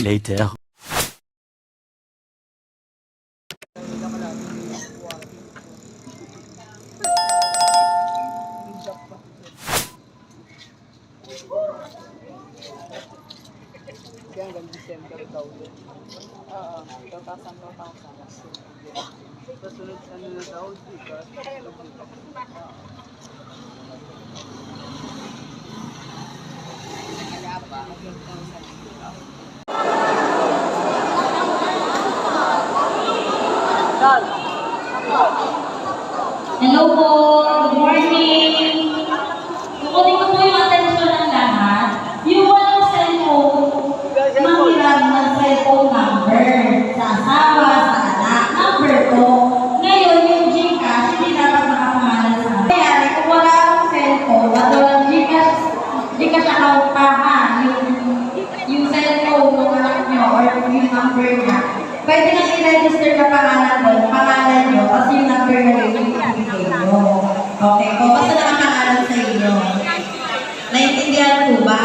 later. Hanggang December daw yun. Oo, 2,000. Kasunod ano na daw, Gcash. Wala pa, hanggang 1,000. Hello po, good morning. Kukunin ko po yung atensyon ng lahat. Yung walang cellphone, manghiram ng cellphone number sa asawa, sa anak, number ko. Ngayon, yung Gcash, hindi dapat nakapangalan sa akin. Kaya, kung wala akong cellphone, at walang Gcash account pa ha, yung cellphone ng anak nyo or yung number niya, pwede nang i-register na pangalan nyo, kasi yung number na yun yung ibigay nyo. Okay po, basta nakapangalan sa inyo. Naintindihan po ba?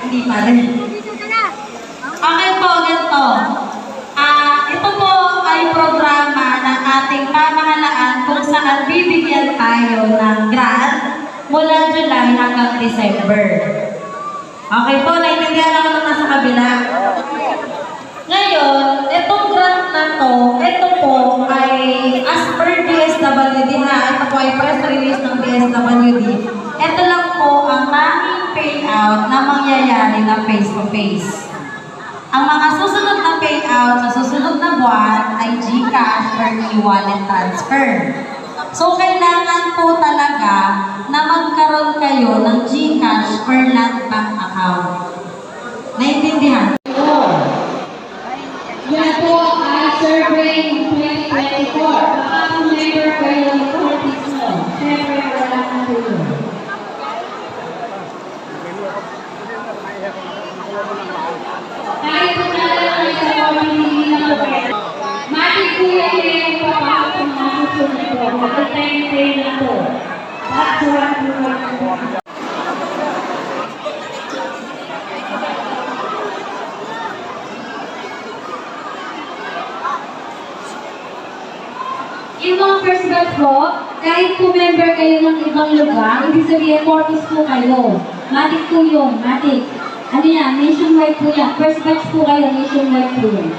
Hindi pa rin. Okay po, ganito. Ito po ay programa ng ating pamahalaan kung saan bibigyan tayo ng grant mula July hanggang December. Okay po, naintindihan ako nung nasa kabila. Ngayon, itong grant na to, ito po ay as per DSWD ha, ito po ay press release ng DSWD. Ito lang po ang tanging payout na mangyayari na face-to-face. Ang mga susunod na payout sa susunod na buwan ay Gcash or e-wallet transfer. So, kailangan po talaga na magkaroon kayo ng Gcash or Land Bank account. Naintindihan? Yan po ay survey 2024. Ang member kayo ng politics mo. Siyempre, wala kang tulong. Kahit kung nalang ay sa pamilili ng pera. Matik po yan yung papakot ng mga susunod po. Magkatay-tay na po. That's what we want. Yung mga first batch po, kahit po member kayo ng ibang lugar, ibig sabihin, Fortis po kayo. Matik po yung, matik. Ano yan, nationwide po yan. First batch po kayo, nationwide po yan.